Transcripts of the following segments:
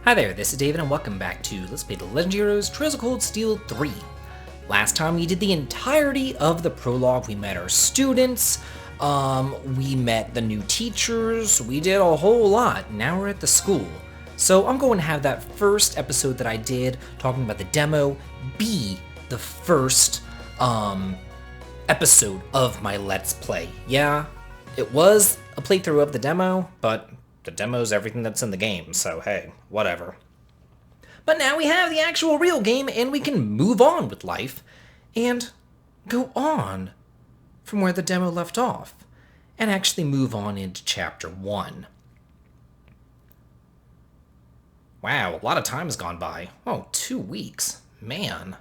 Hi there, this is David and welcome back to Let's Play The Legend of Heroes Trails of Cold Steel 3. Last time we did the entirety of the prologue. We met our students, we met the new teachers, we did a whole lot. Now we're at the school. So I'm going to have that first episode that I did talking about the demo be the first episode of my Let's Play. Yeah, it was a playthrough of the demo, but the demo's everything that's in the game, so hey, whatever. But now we have the actual real game, and we can move on with life, and go on from where the demo left off, and actually move on into Chapter 1. Wow, a lot of time has gone by. Oh, 2 weeks. Man.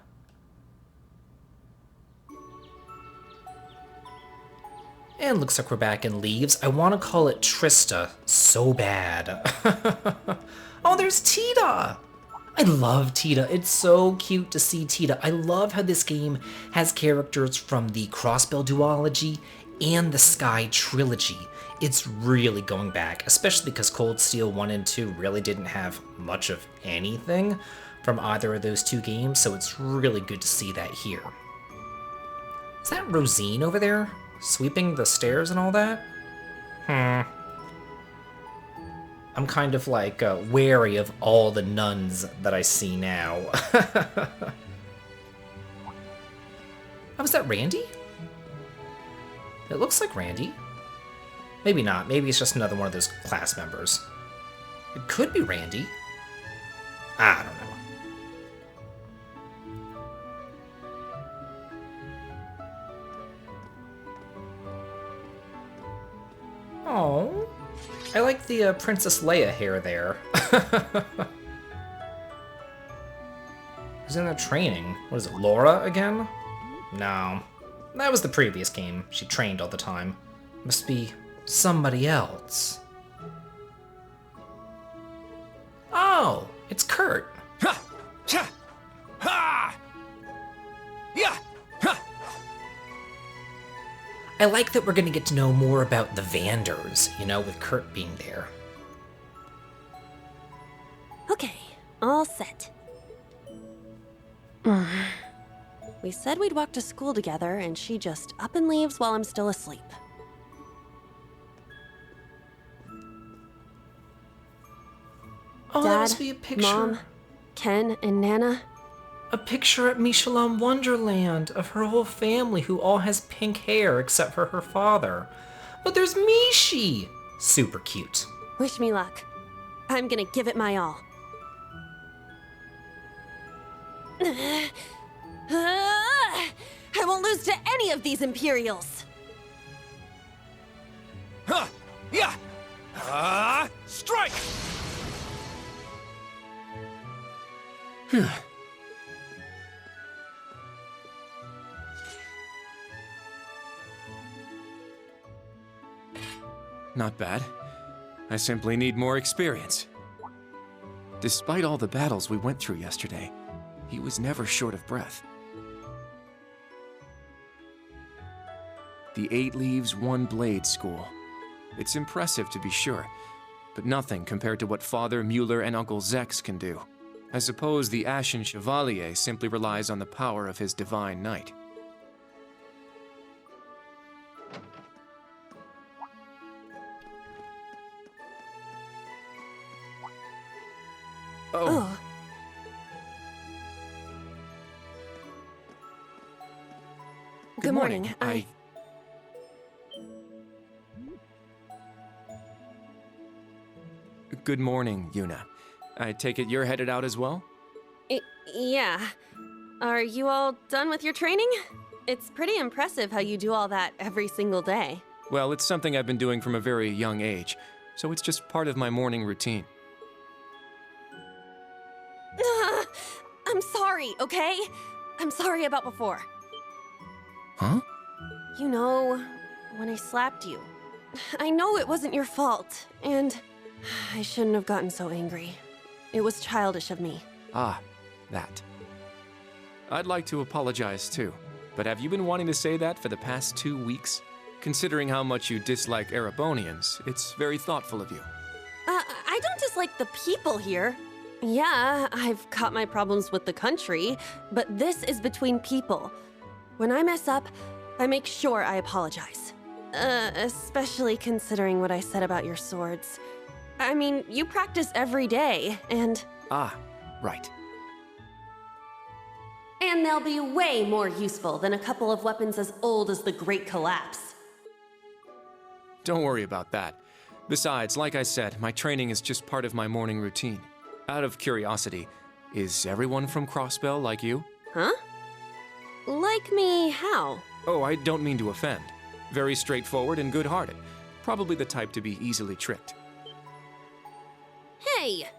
And looks like we're back in Leaves. I want to call it Trista so bad. Oh, there's Tita! I love Tita. It's so cute to see Tita. I love how this game has characters from the Crossbell duology and the Sky trilogy. It's really going back, especially because Cold Steel 1 and 2 really didn't have much of anything from either of those two games, so it's really good to see that here. Is that Rosine over there? Sweeping the stairs and all that? I'm kind of like wary of all the nuns that I see now. Oh, is that Randy? It looks like Randy. Maybe not. Maybe it's just another one of those class members. It could be Randy. I don't know. Oh, I like the Princess Leia hair there. Who's in that training? What is it, Laura again? No, that was the previous game. She trained all the time. Must be somebody else. Oh, it's Kurt. Ha! Cha! Ha! Yeah! Ha! I like that we're going to get to know more about the Vanders, you know, with Kurt being there. Okay, all set. We said we'd walk to school together, and she just up and leaves while I'm still asleep. Oh, that Dad, must be a picture. Mom, Ken, and Nana. A picture at Michelin Wonderland of her whole family who all has pink hair except for her father. But there's Mishi! Super cute. Wish me luck. I'm gonna give it my all. I won't lose to any of these Imperials! Ha! Yeah! Strike! Not bad. I simply need more experience. Despite all the battles we went through yesterday, he was never short of breath. The 8 Leaves, 1 Blade School. It's impressive to be sure, but nothing compared to what Father Mueller and Uncle Zex can do. I suppose the Ashen Chevalier simply relies on the power of his Divine Knight. Oh. Good morning. Good morning, Yuna. I take it you're headed out as well? Yeah. Are you all done with your training? It's pretty impressive how you do all that every single day. Well, it's something I've been doing from a very young age, so it's just part of my morning routine. I'm sorry, okay? I'm sorry about before. Huh? You know, when I slapped you. I know it wasn't your fault, and I shouldn't have gotten so angry. It was childish of me. Ah, that. I'd like to apologize too, but have you been wanting to say that for the past 2 weeks? Considering how much you dislike Erebonians, it's very thoughtful of you. I don't dislike the people here. Yeah, I've got my problems with the country, but this is between people. When I mess up, I make sure I apologize. Especially considering what I said about your swords. I mean, you practice every day, and Ah, right. they'll be way more useful than a couple of weapons as old as the Great Collapse. Don't worry about that. Besides, like I said, my training is just part of my morning routine. Out of curiosity, is everyone from Crossbell like you? Huh? Like me, how? Oh, I don't mean to offend. Very straightforward and good-hearted. Probably the type to be easily tricked. Hey!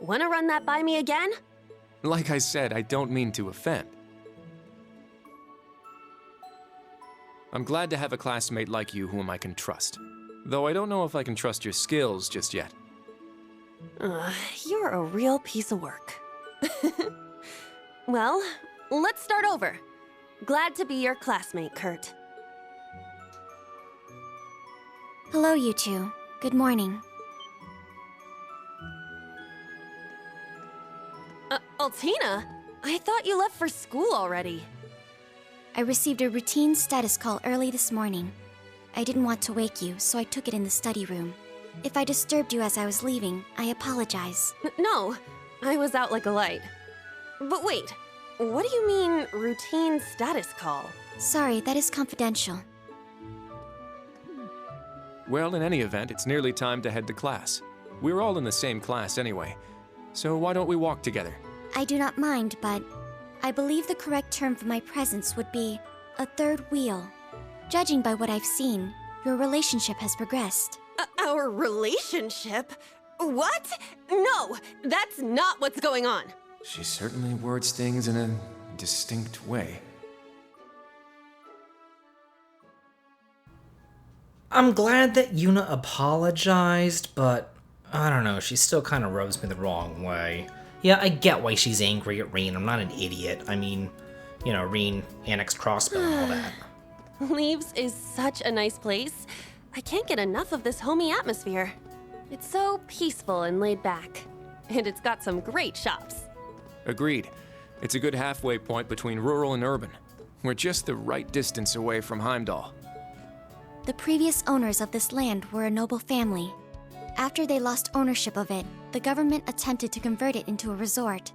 Wanna run that by me again? Like I said, I don't mean to offend. I'm glad to have a classmate like you whom I can trust. Though I don't know if I can trust your skills just yet. You're a real piece of work. Well, let's start over. Glad to be your classmate, Kurt. Hello, you two. Good morning. Altina? I thought you left for school already. I received a routine status call early this morning. I didn't want to wake you, so I took it in the study room. If I disturbed you as I was leaving, I apologize. No, I was out like a light. But wait, what do you mean, routine status call? Sorry, that is confidential. Well, in any event, it's nearly time to head to class. We're all in the same class anyway. So why don't we walk together? I do not mind, but I believe the correct term for my presence would be a third wheel. Judging by what I've seen, your relationship has progressed. Our relationship? What? No, that's not what's going on. She certainly words things in a distinct way. I'm glad that Yuna apologized, but I don't know, she still kind of rubs me the wrong way. Yeah, I get why she's angry at Rean. I'm not an idiot. I mean, you know, Rean annexed Crossbell and all that. Leaves is such a nice place. I can't get enough of this homey atmosphere. It's so peaceful and laid back. And it's got some great shops. Agreed. It's a good halfway point between rural and urban. We're just the right distance away from Heimdall. The previous owners of this land were a noble family. After they lost ownership of it, the government attempted to convert it into a resort.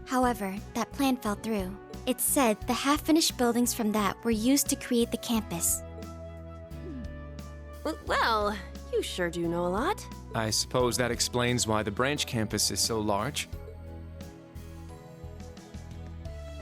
However, that plan fell through. It's said the half-finished buildings from that were used to create the campus. Well, you sure do know a lot. I suppose that explains why the branch campus is so large.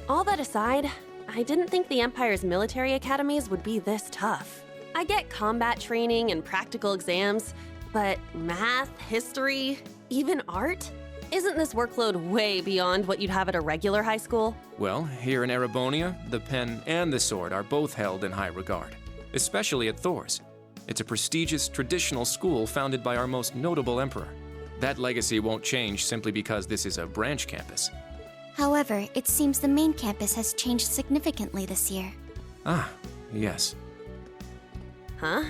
All that aside, I didn't think the Empire's military academies would be this tough. I get combat training and practical exams, but math, history, even art? Isn't this workload way beyond what you'd have at a regular high school? Well, here in Erebonia, the pen and the sword are both held in high regard, especially at Thor's. It's a prestigious traditional school founded by our most notable emperor. That legacy won't change simply because this is a branch campus. However, it seems the main campus has changed significantly this year. Ah, yes. Huh?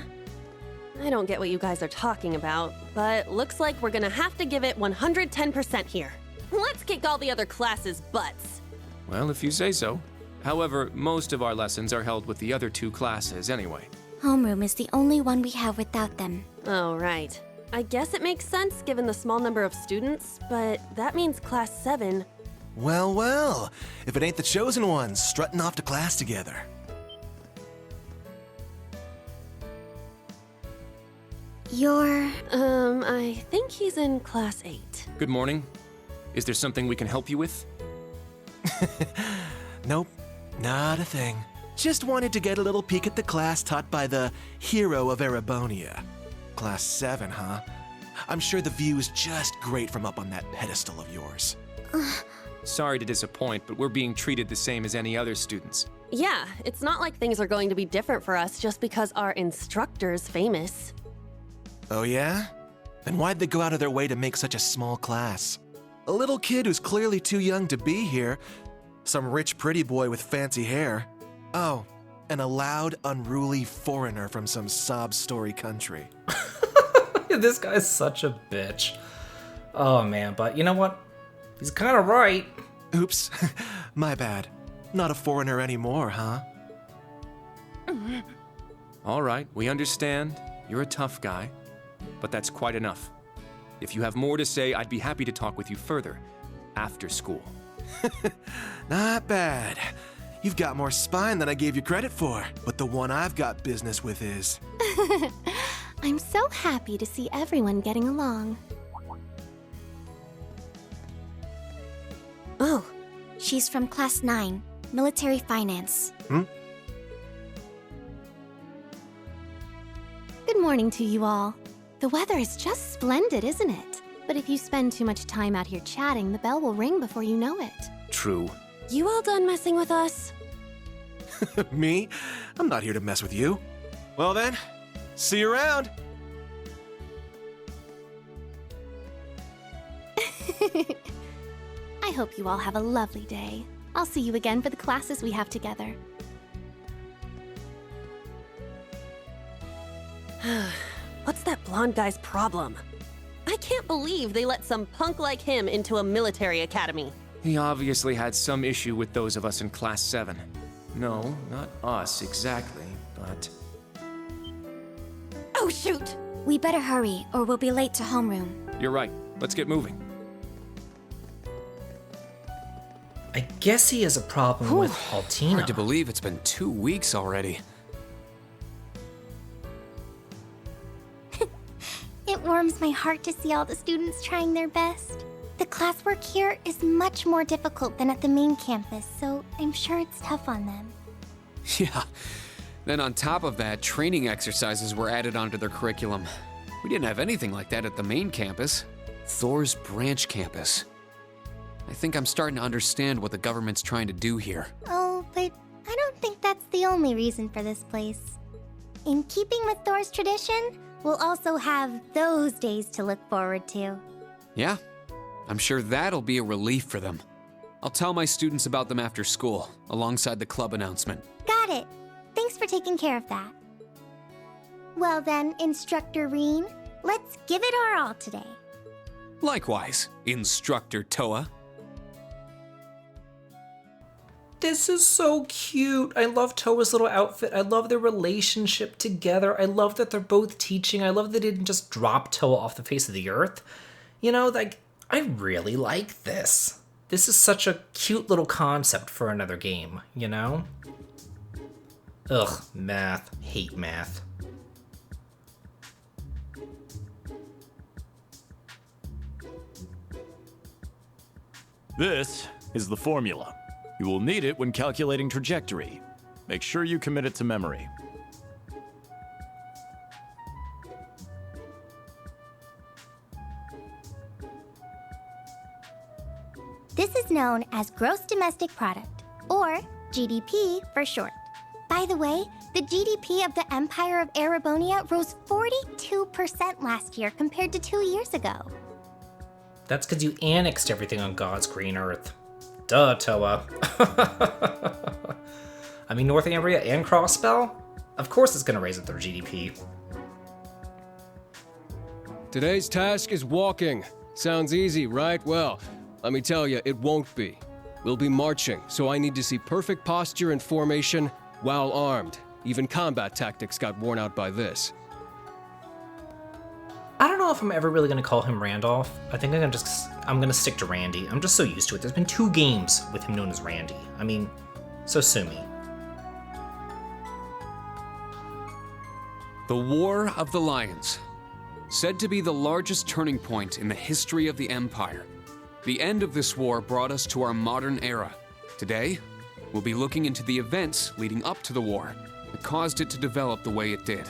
I don't get what you guys are talking about, but looks like we're gonna have to give it 110% here. Let's kick all the other classes' butts. Well, if you say so. However, most of our lessons are held with the other two classes anyway. Homeroom is the only one we have without them. Oh, right. I guess it makes sense given the small number of students, but that means class 7. Well, well, if it ain't the chosen ones strutting off to class together. You're... I think he's in class 8. Good morning. Is there something we can help you with? Nope, not a thing. Just wanted to get a little peek at the class taught by the hero of Erebonia. Class 7, huh? I'm sure the view is just great from up on that pedestal of yours. Sorry to disappoint, but we're being treated the same as any other students. Yeah, it's not like things are going to be different for us just because our instructor's famous. Oh yeah? Then why'd they go out of their way to make such a small class? A little kid who's clearly too young to be here. Some rich pretty boy with fancy hair. Oh, and a loud, unruly foreigner from some sob story country. This guy's such a bitch. Oh man, but you know what? He's kind of right. Oops, my bad. Not a foreigner anymore, huh? All right, we understand. You're a tough guy. But that's quite enough. If you have more to say, I'd be happy to talk with you further. After school. Not bad. You've got more spine than I gave you credit for. But the one I've got business with is... I'm so happy to see everyone getting along. Oh, she's from Class 9, Military Finance. Good morning to you all. The weather is just splendid, isn't it? But if you spend too much time out here chatting, the bell will ring before you know it. True. You all done messing with us? Me? I'm not here to mess with you. Well then, see you around. I hope you all have a lovely day. I'll see you again for the classes we have together. What's that blonde guy's problem? I can't believe they let some punk like him into a military academy. He obviously had some issue with those of us in Class 7. No, not us exactly, but... Oh, shoot! We better hurry, or we'll be late to homeroom. You're right. Let's get moving. I guess he has a problem with Altina. Hard to believe it's been 2 weeks already. It warms my heart to see all the students trying their best. The classwork here is much more difficult than at the main campus, so I'm sure it's tough on them. Yeah. Then on top of that, training exercises were added onto their curriculum. We didn't have anything like that at the main campus. Thor's branch campus. I think I'm starting to understand what the government's trying to do here. Oh, but I don't think that's the only reason for this place. In keeping with Thor's tradition, we'll also have those days to look forward to. Yeah, I'm sure that'll be a relief for them. I'll tell my students about them after school, alongside the club announcement. Got it. Thanks for taking care of that. Well then, Instructor Reen, let's give it our all today. Likewise, Instructor Toa. This is so cute. I love Toa's little outfit. I love their relationship together. I love that they're both teaching. I love that they didn't just drop Toa off the face of the earth. You know, like, I really like this. This is such a cute little concept for another game, you know? Ugh, math. Hate math. This is the formula. You will need it when calculating trajectory. Make sure you commit it to memory. This is known as Gross Domestic Product, or GDP for short. By the way, the GDP of the Empire of Erebonia rose 42% last year compared to 2 years ago. That's because you annexed everything on God's green earth. Duh, Toa. I mean, Northumbria and Crossbell? Of course it's gonna raise up their GDP. Today's task is walking. Sounds easy, right? Well, let me tell you, it won't be. We'll be marching, so I need to see perfect posture and formation while armed. Even combat tactics got worn out by this. I don't know if I'm ever really gonna call him Randolph. I think I'm gonna stick to Randy. I'm just so used to it. There's been 2 games with him known as Randy. I mean, so sue me. The War of the Lions. Said to be the largest turning point in the history of the Empire. The end of this war brought us to our modern era. Today, we'll be looking into the events leading up to the war that caused it to develop the way it did.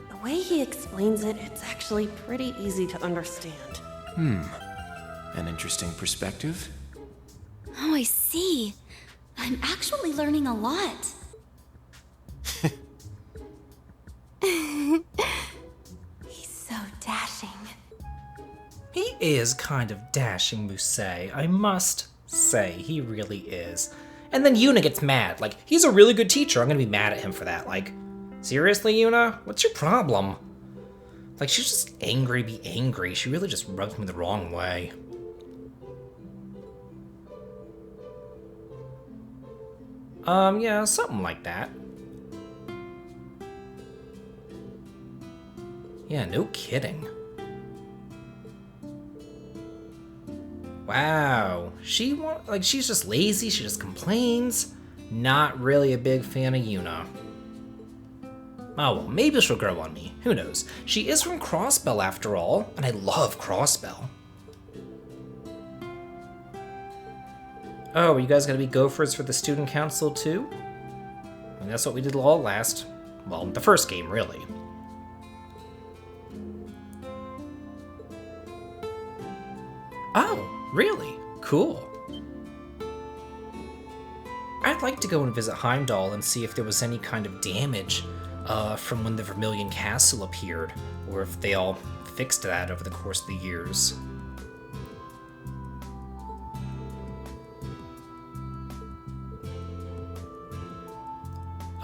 The way he explains it, it's actually pretty easy to understand. An interesting perspective. Oh, I see. I'm actually learning a lot. He's so dashing. He is kind of dashing, Musei. I must say, he really is. And then Yuna gets mad. Like, he's a really good teacher. I'm gonna be mad at him for that. Like, seriously, Yuna? What's your problem? Like, she's just angry to be angry. She really just rubs me the wrong way. Yeah, something like that. Yeah, no kidding. Wow. She's just lazy, she just complains. Not really a big fan of Yuna. Oh well, maybe she'll grow on me. Who knows? She is from Crossbell after all, and I love Crossbell. Oh, are you guys gonna be gophers for the student council too? I mean, that's what we did all last. Well, the first game, really. Oh, really? Cool. I'd like to go and visit Heimdall and see if there was any kind of damage from when the Vermilion Castle appeared, or if they all fixed that over the course of the years.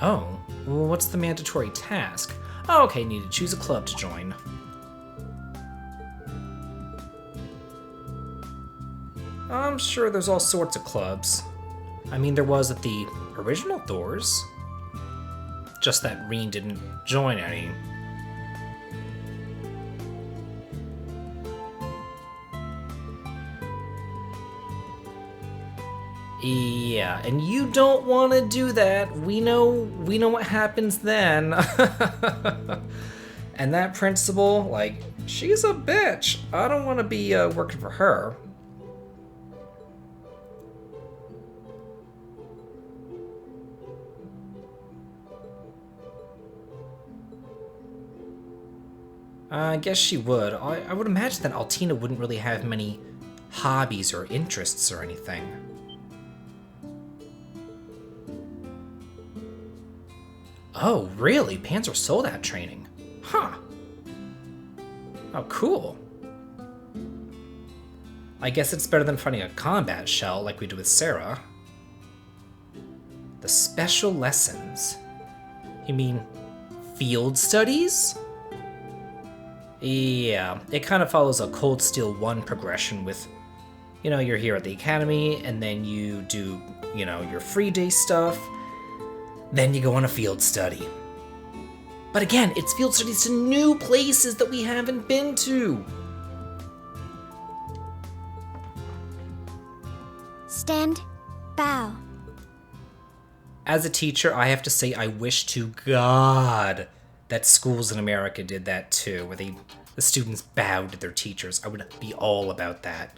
Oh, well, what's the mandatory task? Oh, okay, need to choose a club to join. I'm sure there's all sorts of clubs. I mean, there was at the original Thors. Just that Reen didn't join any. Yeah, and you don't want to do that. We know what happens then. And that principal, like, she's a bitch. I don't want to be working for her. I guess she would. I would imagine that Altina wouldn't really have many hobbies or interests or anything. Oh, really? Panzer Soldat training? Huh. Oh, cool. I guess it's better than fighting a combat shell like we did with Sarah. The special lessons. You mean field studies? Yeah, it kind of follows a Cold Steel 1 progression with, you know, you're here at the academy, and then you do, you know, your free day stuff, then you go on a field study. But again, it's field studies to new places that we haven't been to. Stand, bow. As a teacher, I have to say I wish to God that schools in America did that too, where the students bowed to their teachers. I would be all about that.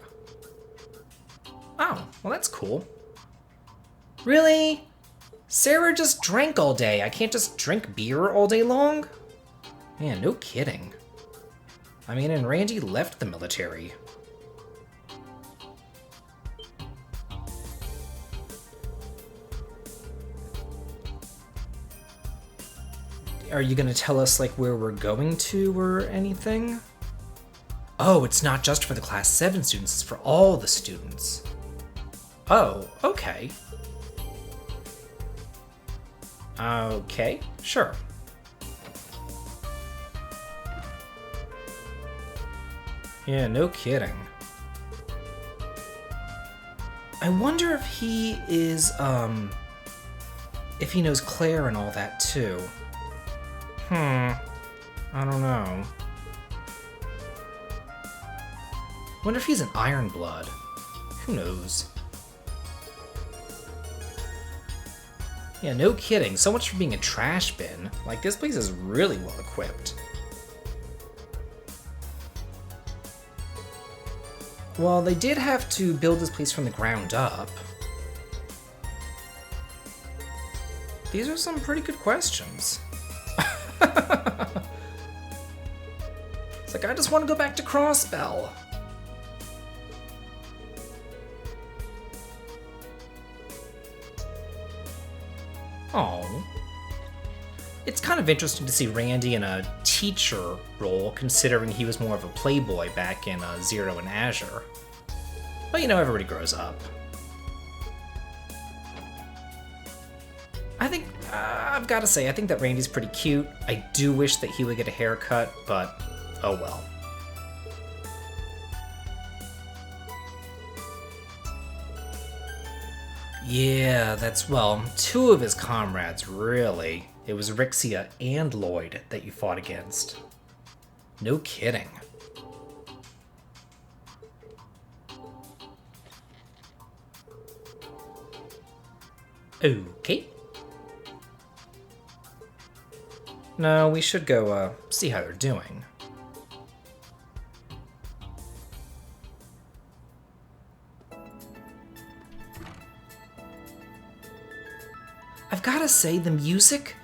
Oh, well that's cool. Really? Sarah just drank all day. I can't just drink beer all day long? Man, no kidding. I mean, and Randy left the military. Are you gonna tell us, like, where we're going to or anything? Oh, it's not just for the Class 7 students, it's for all the students. Oh, okay. Okay, sure. Yeah, no kidding. I wonder if he is, if he knows Claire and all that too. I don't know. Wonder if he's an Ironblood. Who knows? Yeah, no kidding. So much for being a trash bin. Like, this place is really well equipped. Well, they did have to build this place from the ground up. These are some pretty good questions. It's like, I just want to go back to Crossbell. Oh. It's kind of interesting to see Randy in a teacher role, considering he was more of a playboy back in Zero and Azure. But you know, everybody grows up. I think, I've got to say, I think that Randy's pretty cute. I do wish that he would get a haircut, but Oh well. Yeah, that's, well, two of his comrades, really. It was Rixia and Lloyd that you fought against. No kidding. Okay. No, we should go, see how they're doing. I've gotta say, the music,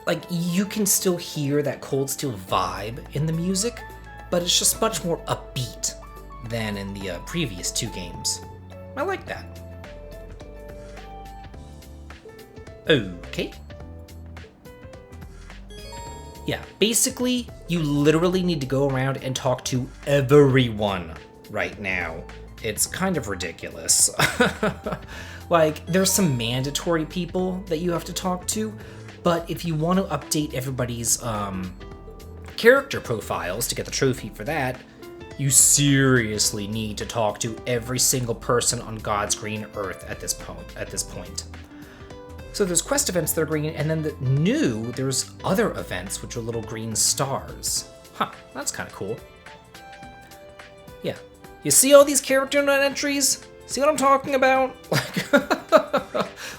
like, you can still hear that Cold Steel vibe in the music, but it's just much more upbeat than in the previous two games. I like that. Okay. Yeah, basically, you literally need to go around and talk to everyone right now. It's kind of ridiculous. Like, there's some mandatory people that you have to talk to, but if you want to update everybody's character profiles to get the trophy for that, you seriously need to talk to every single person on God's green earth at this point. So there's quest events that are green, and then there's other events which are little green stars. Huh, that's kind of cool. Yeah. You see all these character note entries? See what I'm talking about?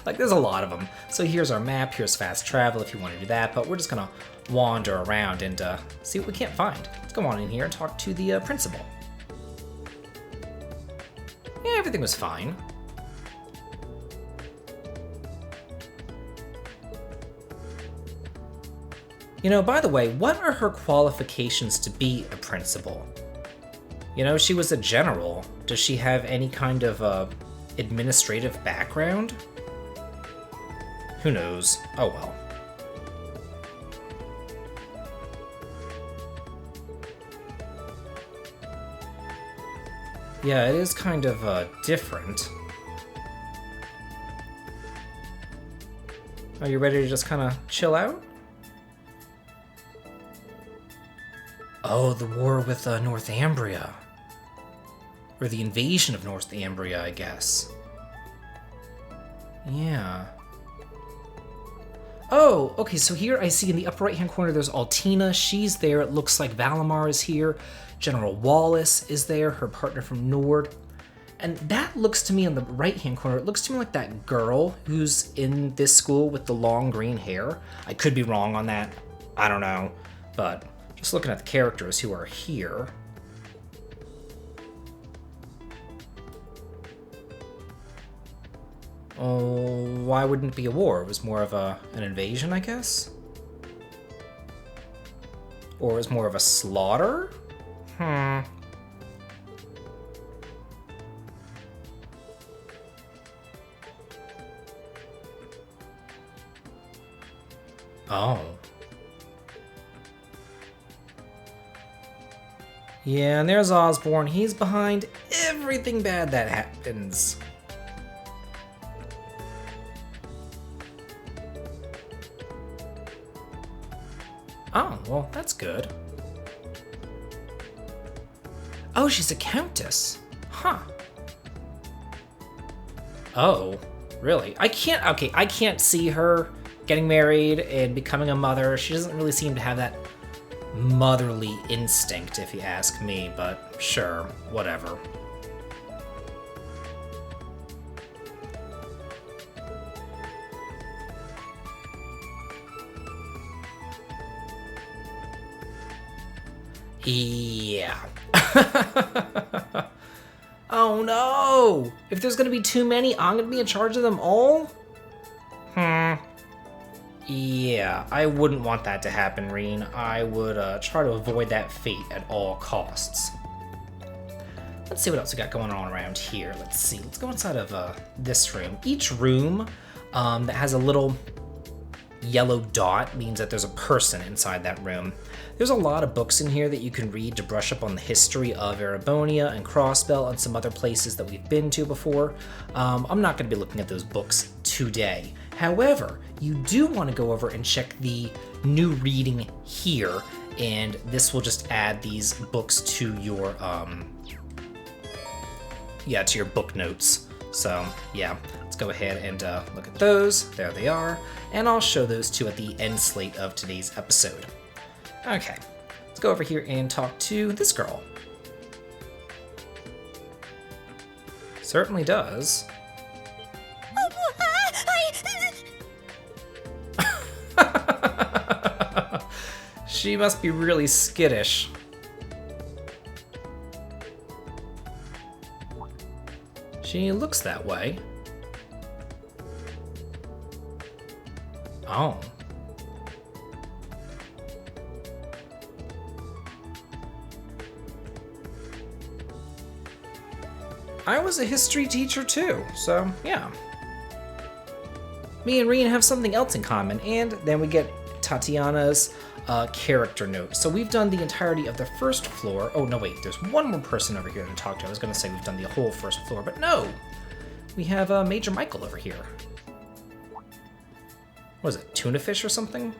Like, there's a lot of them. So here's our map, here's fast travel if you want to do that, but we're just gonna wander around and see what we can't find. Let's go on in here and talk to the principal. Yeah, everything was fine. You know, by the way, what are her qualifications to be a principal? You know, she was a general. Does she have any kind of administrative background? Who knows? Oh well. Yeah, it is kind of different. Are you ready to just kind of chill out? Oh, the war with Northumbria. Or the invasion of Northumbria, I guess. Yeah. Oh, okay, so here I see in the upper right-hand corner there's Altina. She's there. It looks like Valimar is here. General Wallace is there, her partner from Nord. And that looks to me on the right-hand corner, it looks to me like that girl who's in this school with the long green hair. I could be wrong on that. I don't know. But just looking at the characters who are here. Oh, why wouldn't it be a war? It was more of an invasion, I guess? Or it was more of a slaughter? Oh. Yeah, and there's Osborn. He's behind everything bad that happens. Oh, well, that's good. Oh, she's a countess. Huh. Oh, really? I can't see her getting married and becoming a mother. She doesn't really seem to have that motherly instinct, if you ask me, but sure, whatever. Yeah. Oh no! If there's gonna be too many, I'm gonna be in charge of them all? Yeah, I wouldn't want that to happen, Reen. I would try to avoid that fate at all costs. Let's see what else we got going on around here. Let's see. Let's go inside of this room. Each room that has a little yellow dot means that there's a person inside that room. There's a lot of books in here that you can read to brush up on the history of Erebonia and Crossbell and some other places that we've been to before. I'm not going to be looking at those books today. However, you do want to go over and check the new reading here and this will just add these books to your, to your book notes. So, yeah, let's go ahead and look at those. There they are. And I'll show those two at the end slate of today's episode. Okay, let's go over here and talk to this girl. Certainly does. She must be really skittish. She looks that way. Oh. I was a history teacher too, so yeah. Me and Rien have something else in common, and then we get Tatiana's character note. So we've done the entirety of the first floor. Oh, no, wait, there's one more person over here to talk to. I was going to say we've done the whole first floor, but no! We have Major Michael over here. What is it, tuna fish or something?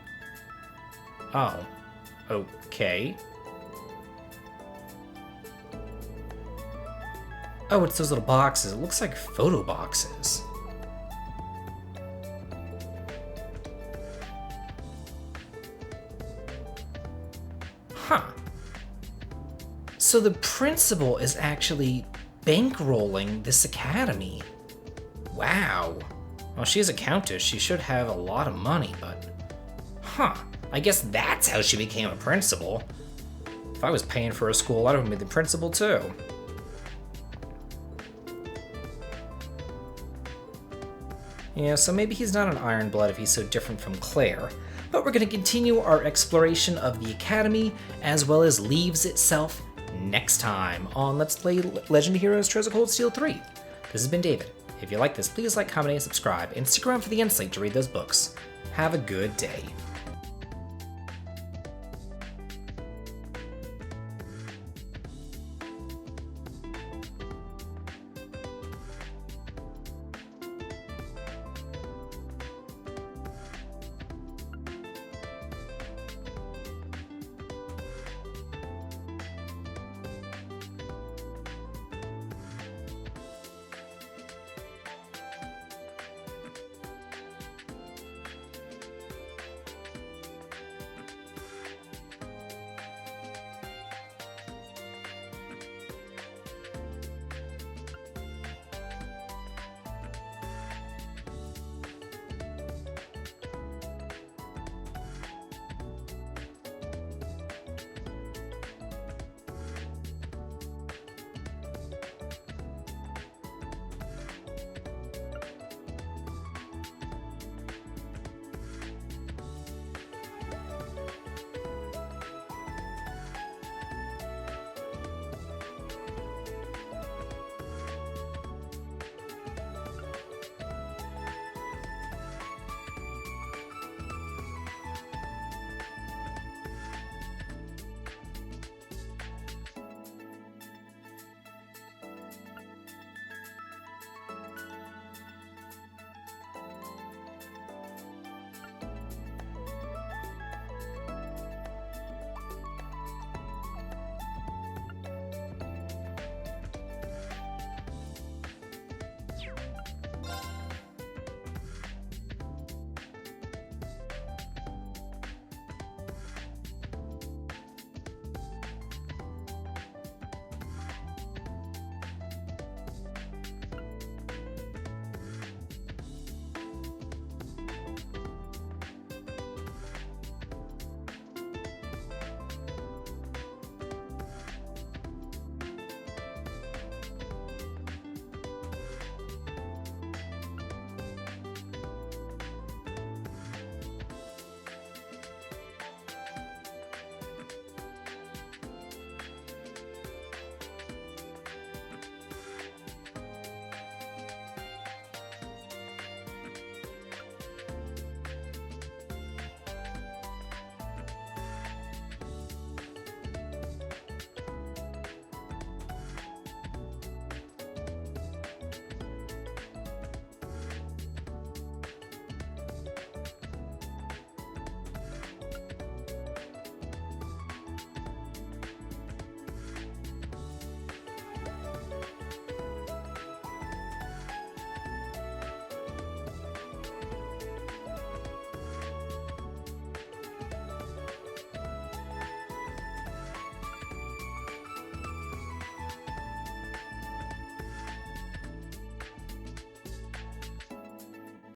Oh, okay. Oh, it's those little boxes. It looks like photo boxes. Huh. So the principal is actually bankrolling this academy. Wow. Well, she's a countess. She should have a lot of money, but... Huh. I guess that's how she became a principal. If I was paying for a school, I'd have been the principal too. Yeah, so maybe he's not an Iron Blood if he's so different from Claire. But we're going to continue our exploration of the Academy, as well as Leaves itself, next time on Let's Play Legend of Heroes Trails of Cold Steel 3. This has been David. If you like this, please like, comment, and subscribe, and stick around for the end slate to read those books. Have a good day.